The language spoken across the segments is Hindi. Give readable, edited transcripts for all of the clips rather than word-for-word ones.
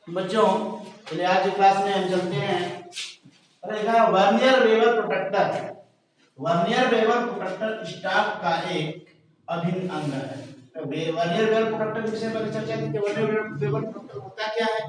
बच्चों चलिए आज की क्लास में हम चलते हैं। अरे vernier bevel protractor. Vernier bevel protractor staff का एक अभिन्न अंग है। तो वर्नियर वेवर प्रोटेक्टर के विषय में चर्चा की कि वर्नियर वेवर प्रोटेक्टर होता क्या है।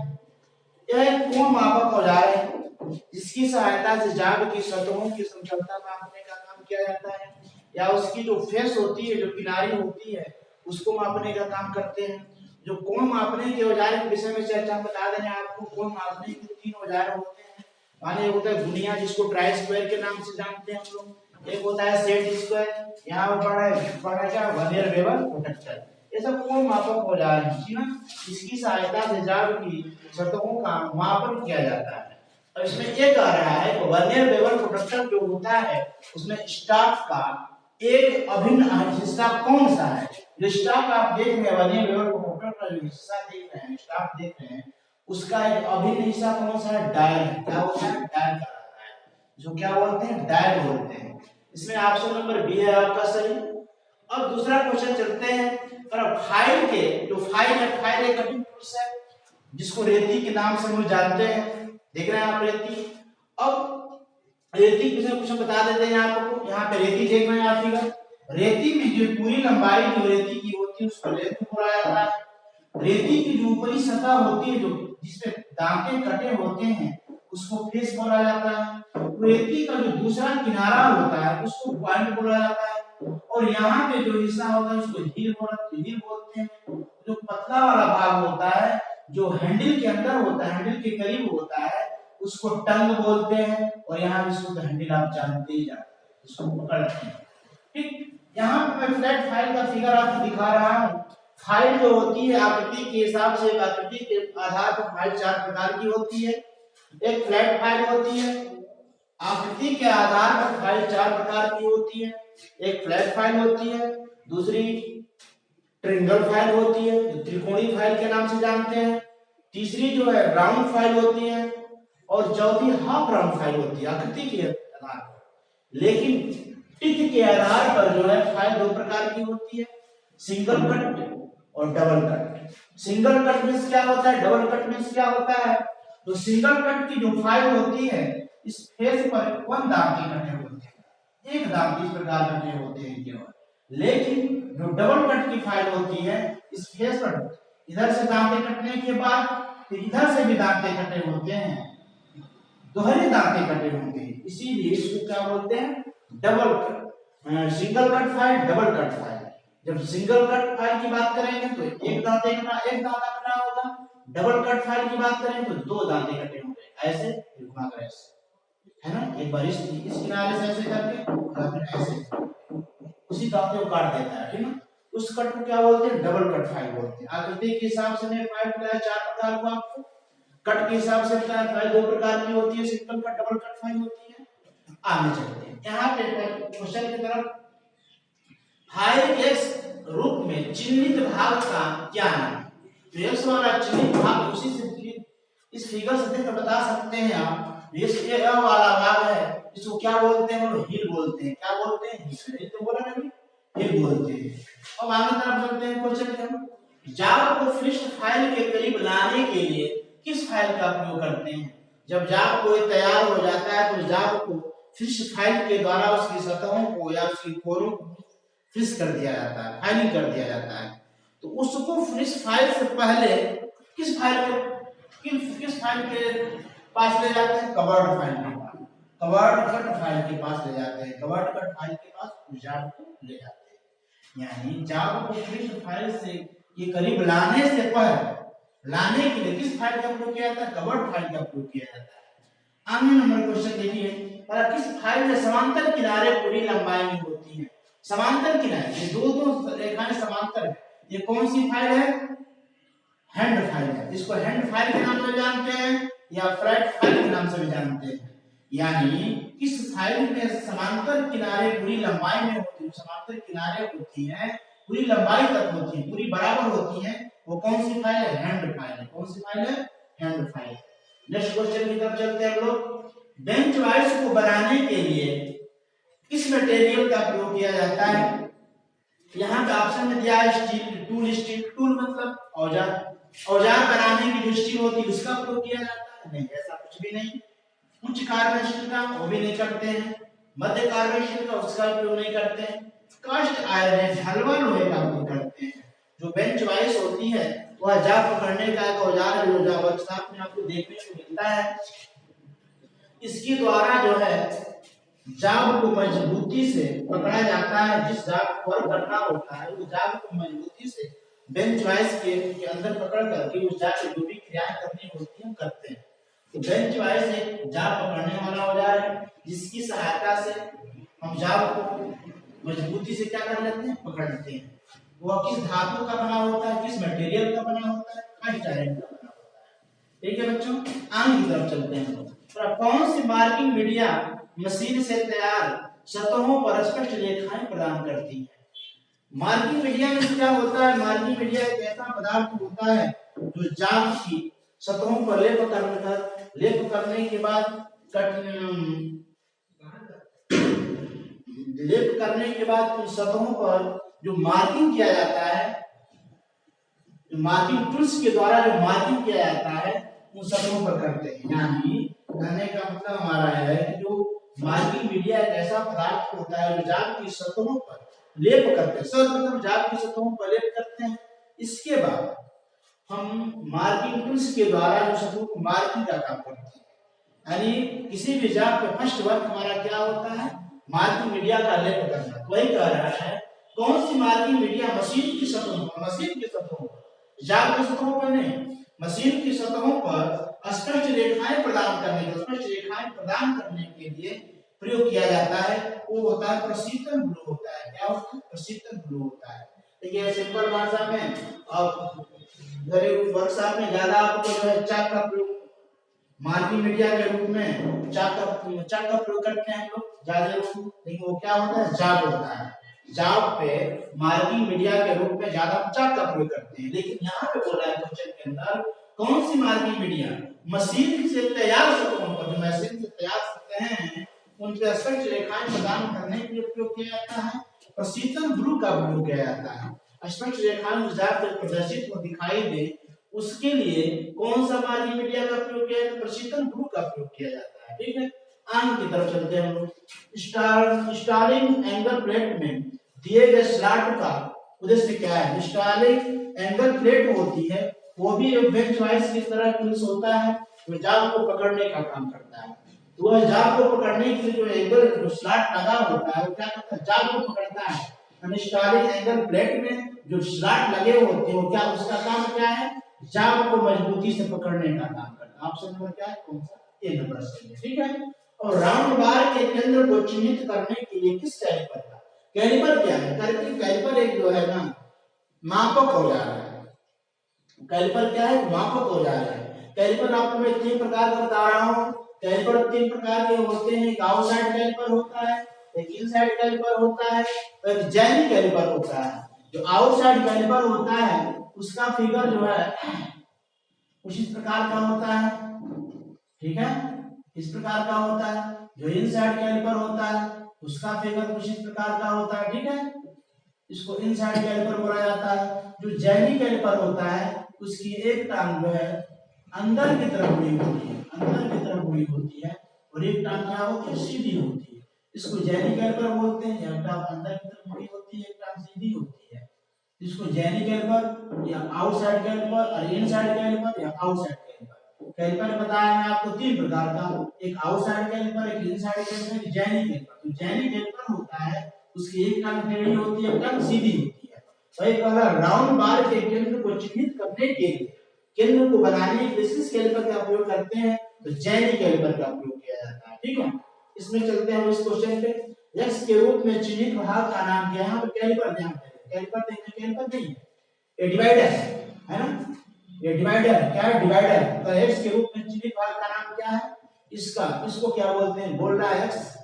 यह एक कोण मापक औजार है जिसकी सहायता से जाग की सतहों की समतलता मापने का काम किया जाता है, या उसकी जो फेस होती है, जो किनारी होती है, उसको मापने का काम करते हैं। जो कोण मापने के औजार के विषय में चर्चा बता दें आपको। कोण मापने के तीन औजार होते हैं। माने होता है गुनिया, जिसको ट्राई स्क्वायर के नाम से जानते हैं हम लोग। एक होता है सेट स्क्वायर, यहाँ पर पड़ा क्या वर्नियर वेवर प्रोटेक्टर। ये सब कोण मापक औजार है, ठीक है। इसकी सहायता से जाग की सतहों का मापन किया जाता है। और इसमें ये कह रहा है कि वर्नियर वेवर प्रोटेक्टर जो होता है उसमें स्टाफ का एक अभिन्न हिस्सा कौन सा है। जो स्टाफ आप देख रहे हैं, वर्नियर वेवर प्रोटेक्टर का जो हिस्सा देख रहे हैं, स्टाफ देख रहे हैं, उसका एक अभिन्न हिस्सा कौन सा है? डायल। क्या होता है? डायल कहलाता है, जो क्या बोलते हैं? डायल बोलते हैं। इसमें ऑप्शन नंबर बी है आपका सही। अब दूसरा क्वेश्चन चलते हैं। पर फाइल के जो फाइल है, फाइल एक कटिंग टूल्स है जिसको रेती के नाम से हम जानते हैं। देख रहे हैं आप रेती। अब रेती के कुछ बता देते हैं आपको। यहाँ पे रेती देख रहे हैं आप फिगर। रेती में जो पूरी लंबाई जो रेती की होती है उसको रेत बोला जाता है। रेती की जो ऊपरी सतह होती है, जो जिसपे दांते कटे होते हैं, उसको फेस बोला जाता है। रेती का जो दूसरा किनारा होता है उसको पॉइंट बोला जाता है। और यहाँ पे जो हिस्सा होता है उसको हील बोलते हैं। जो पतला वाला भाग होता है, जो हैंडल के अंदर होता है, हैंडल के करीब होता है, उसको टंग बोलते हैं। और यहाँ इसको तो हैंडल आप जानते ही जानते हैं, इसको पकड़ते हैं, ठीक। यहाँ पे मैं फ्लैट फाइल का फिगर आपको दिखा रहा हूँ। फाइल जो होती है आकृति के हिसाब से, आकृति के आधार पर फाइल चार प्रकार की होती है। एक फ्लैट फाइल होती है। आकृति के आधार पर फाइल चार प्रकार की होती है। एक फ्लैट फाइल होती है, दूसरी ट्रायंगल फाइल होती है, जो त्रिकोणीय फाइल के नाम से जानते हैं। तीसरी जो है राउंड फाइल होती है, और चौथी हाफ राउंड फाइल होती है आकृति के आधार पर। लेकिन टिक के आधार पर जो है फाइल दो प्रकार की होती है, सिंगल कट और double cut. Single cut means क्या होता है, डबल कट मींस क्या होता है। तो सिंगल कट की जो फाइल होती है, इस फेस पर वन दांते कटे होते हैं, एक दांत इस प्रकार कटे होते हैं केवल। लेकिन जो डबल कट की फाइल होती है, इस फेस पर इधर से दांते कटने के बाद फिर इधर से भी दांते कटे होते हैं, दोहरे दांते कटे होते हैं, इसीलिए इसको क्या बोलते हैं? Double cut. Single cut file, double cut file. जब सिंगल कट फाइल की बात करेंगे तो एक दांते कटा होगा। डबल कट फाइल की बात करें तो दो दांते कटे होंगे, ऐसे घुमाकर ऐसे, है ना। एक बार इस किनारे से ऐसे करके और फिर ऐसे उसी दांते को काट देता है, ठीक ना। उस कट को क्या बोलते हैं? डबल कट फाइल बोलते हैं। आकृति के हिसाब से मैंने फाइल बताया चार प्रकार को आपको। कट के हिसाब से बताया फाइल दो प्रकार की होती है, single cut, double cut file होती है। आगे चलते हैं यहाँ पे क्वेश्चन की तरफ। फाइल के रूप में चिन्हित भाग का क्या नाम है? तो एक्स वाला चिन्हित भाग उसी से इस फिगर से देखकर बता सकते हैं आप। ये वाला भाग है, इसको क्या बोलते हैं? हम हिल बोलते हैं। क्या बोलते हैं? हिल। तो बोला ना, हिल बोलते हैं। अब आगे तरफ चलते हैं क्वेश्चन के हम। जावा को पृष्ठ फाइल के करीब लाने के लिए किस फाइल का प्रयोग करते हैं? जब जावा कोई तैयार हो जाता है तो जावा को पृष्ठ फाइल के द्वारा उसकी सतहों को या उसकी कोरों को फिश कर दिया जाता है, फाइलिंग कर दिया जाता है। तो उसको फिश फाइल से पहले किस फाइल के पास ले जाते हैं? कवर्ड फाइल के पास, कवर्ड कट फाइल के पास ले जाते हैं। कवर्ड कट फाइल के पास जावा को ले जाते हैं। यानी जावा को फिश फाइल से ये करीब लाने से पहले, लाने के लिए किस फाइल का प्रयोग किया जाता है? कवर्ड फाइल का प्रयोग किया जाता है। आगे नंबर क्वेश्चन देखिए। पर किस फाइल में समांतर किनारे पूरी लंबाई में होती है? समांतर किनारे, ये दो रेखाएं समांतर है। ये कौन सी फाइल है? हैंड फाइल है। इसको हैंड फाइल के नाम से जानते हैं या फ्लैट फाइल के नाम से भी जानते हैं। यानी किस फाइल में समांतर किनारे पूरी लंबाई में होती है, समांतर किनारे होती हैं, पूरी लंबाई तक होती है, पूरी बराबर होती है, वो कौन सी फाइल है? हैंड फाइल है। कौन सी फाइल है? Hand file. नेक्स्ट क्वेश्चन की तरफ चलते हैं हम लोग। बेंच वाइज को बनाने के लिए किस मटेरियल का प्रयोग किया जाता है? यहाँ पे ऑप्शन में दिया है स्टील टूल। स्टील टूल मतलब औजार। औजार बनाने की जो स्टील होती है उसका प्रयोग किया जाता है? नहीं, ऐसा कुछ भी नहीं। उच्च कार्बन स्टील का वो भी नहीं करते हैं। मध्य कार्बन स्टील का उसका प्रयोग नहीं करते हैं। कास्ट आयरन हलवा लोहे का प्रयोग करते हैं। जो बेंच वाइस होती है वह जाग पकड़ने का एक औजार है, जो वर्कशॉप में आपको देखने को मिलता है। इसके द्वारा जो है जाग को मजबूती से पकड़ा जाता है। जिस जाग पर करना होता है उस जाग को मजबूती से बेंच वाइस के अंदर पकड़ करके उस जाग से जो भी क्रियाएं करनी होती है करते हैं। तो बेंच वाइस एक जाग पकड़ने वाला औजार है जिसकी सहायता से हम जाग को मजबूती से क्या कर लेते हैं, पकड़ लेते हैं। वह किस धातु का बना होता है, किस मटेरियल का बना होता है? कास्ट आयरन का बना होता है। ठीक है बच्चों, आगे की तरफ चलते हैं। कौन सी मार्किंग मीडिया मशीन से तैयार सतहों पर स्पष्ट रेखाएं प्रदान करती है? मार्किंग मीडिया में क्या होता है? मार्किंग मीडिया एक ऐसा पदार्थ होता है जो जाग की सतहों पर लेप करने के बाद लेप करने के बाद उन सतहों पर जो मार्किंग किया जाता है, जो मार्किंग टूल्स के द्वारा जो मार्किंग किया जाता है उन सतहों पर करते हैं। यानी कहने का मतलब हमारा है कि जो मार्किंग मीडिया एक ऐसा पदार्थ होता है जो जाग की सतहों पर लेप करते हैं। सर्वप्रथम जाग की सतहों पर लेप करते हैं। इसके बाद हम मार्किंग टूल्स के द्वारा जो सतहों को मार्किंग का काम करते हैं। यानी किसी भी जाग पे फर्स्ट वर्क हमारा क्या होता है? मार्किंग मीडिया का लेप करना। वही कह रहा है कौन सी मार्किंग मीडिया मशीन की सतहों पर, मशीन की सतहों पर, जाग की सतहों पर नहीं, मशीन की सतहों पर स्पष्ट रेखाएं प्रदान करने के लिए प्रयोग किया जाता है। वो होता है प्रशीतन ब्लू होता है। क्या होता है? प्रशीतन ब्लू होता है। देखिए सिंपल भाषा में अब वर्कशॉप में ज्यादा आपको जो है चाक का प्रयोग मार्किंग मीडिया के रूप में चाक का प्रयोग करते हैं लोग ज्यादा रूप। लेकिन वो क्या होता है? जाग होता है। जाग पे मार्किंग मीडिया के रूप में ज्यादा चाक का प्रयोग करते हैं। लेकिन यहाँ पे बोला है क्वेश्चन के अंदर कौन सी मार्किंग मीडिया मशीन से तैयार सतहों पर, जो मशीन से तैयार सतहें हैं उन पे स्पष्ट रेखाएं प्रदान करने के लिए प्रयोग किया जाता है। प्रशीतन ब्लू का प्रयोग किया जाता है। स्पष्ट रेखाएं उस जाग पर प्रदर्शित हो दिखाई दे उसके लिए कौन सा मार्किंग मीडिया का प्रयोग किया जाता है? प्रशीतन ब्लू का प्रयोग किया जाता है। ठीक है, आगे की तरफ चलते हैं हम लोग। स्टार्लिंग एंगल प्लेट में दिए गए स्लॉट का उद्देश्य क्या है? स्टार्लिंग एंगल प्लेट होती है वो भी एक बेंच वाइस की तरह टूल्स होता है जो जाग को पकड़ने का काम करता है। तो वह जाग को पकड़ने के लिए जो एंगल जो स्लॉट लगा होता है वो क्या करता है? जाग को पकड़ता है। स्टार्लिंग एंगल प्लेट में जो स्लॉट लगे होते हैं वो क्या, उसका काम क्या है? जाग को मजबूती से पकड़ने का काम करता है। ऑप्शन नंबर क्या है? कौन सा? ए नंबर सही है। ठीक है, और राउंड बार के केंद्र को चिन्हित करने के लिए किस कैलिपर का? कैलिपर क्या है? कैलिपर एक जो है ना मापक औजार है। कैलिपर क्या है? मापक औजार है। कैलिपर आपको मैं तीन प्रकार का बता रहा हूँ। कैलिपर तीन प्रकार के होते हैं। एक आउटसाइड कैलिपर होता है, एक इनसाइड कैलिपर होता है और एक जैनी कैलिपर होता है। जो आउटसाइड कैलिपर होता है उसका फिगर जो है कुछ इस प्रकार का होता है। ठीक है, इस प्रकार का होता है। जो इनसाइड कैलिपर होता है उसका फिगर कुछ इस प्रकार का होता है। ठीक है, इसको इनसाइड कैलिपर बोला जाता है। जो जैनी कैलिपर होता है उसकी एक टांग जो है अंदर की तरफ मुड़ी होती है, अंदर की तरफ मुड़ी होती है और एक टांग क्या होती है? सीधी होती है। इसको जैनी कैलिपर बोलते हैं। एक टांग अंदर की तरफ मुड़ी होती है, एक टांग सीधी होती है। इसको जैनी कैलिपर या आउटसाइड कैलिपर और इनसाइड कैलिपर या आउटसाइड कैलिपर। कैलिपर बताया मैं आपको तीन प्रकार का, एक आउटसाइड कैलिपर, एक इनसाइड कैलिपर, एक जैनी कैलिपर। तो जैनी कैलिपर होता है उसकी एक टांग टेढ़ी होती है, एक टांग सीधी होती है। वही कहा राउंड बार के केंद्र को चिन्हित करने के लिए, केंद्र को बनाने के लिए किस कैलिपर का प्रयोग करते हैं? तो जैनी कैलिपर का प्रयोग किया जाता है। ठीक है, इसमें चलते हैं हम इस क्वेश्चन पे। एक्स के रूप में चिन्हित भाग का नाम क्या है? यहाँ पे कैलिपर ध्यान दें। कैलिपर देखिए, कैलिपर नहीं है, ये डिवाइडर है ना। ये डिवाइडर क्या है? डिवाइडर। तो एक्स के रूप में चिन्हित भाग का नाम क्या है? इसको क्या बोलते हैं? बोल रहा है एक्स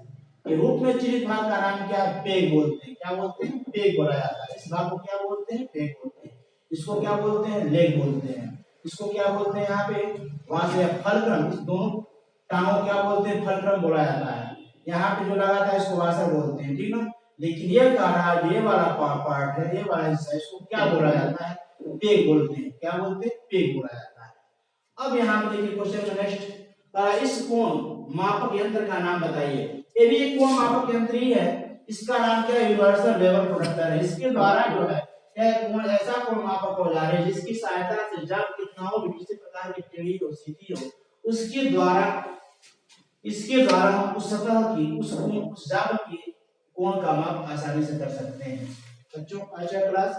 के रूप में चिन्हित भाग का नाम क्या है? पेग बोलते हैं। क्या बोलते हैं? पेग बोला जाता है। इस भाग को क्या बोलते हैं? पेग बोलते हैं। इसको क्या बोलते हैं? लेग बोलते हैं। इसको क्या बोलते हैं? यहाँ पे वहां से फलक्रम, इस दोनों टांगों क्या बोलते हैं? फलक्रम बोला जाता है। यहाँ पे जो लगा था इसको वासर बोलते हैं। ठीक है, लेकिन ये कह रहा है ये वाला पार्ट है, ये वाला हिस्सा, इसको क्या बोला जाता है? पेग बोलते हैं। क्या बोलते हैं? पेग बोला जाता है। अब यहाँ पे देखिए क्वेश्चन का नेक्स्ट, इस कोण मापक यंत्र का नाम बताइए। ये भी एक कोण मापक यंत्र ही है, इसका नाम क्या है? यूनिवर्सल वेबर प्रोट्रैक्टर है। इसके द्वारा जो है यह कोण ऐसा कोण मापक औजार है जिसकी सहायता से जब कितना हो भी किसी प्रकार की टेढ़ी हो सीधी हो, उसके द्वारा इसके द्वारा हम उस सतह की उस कोण उस जब के कोण का माप आसानी से कर सकते हैं। बच्चों आज का क्लास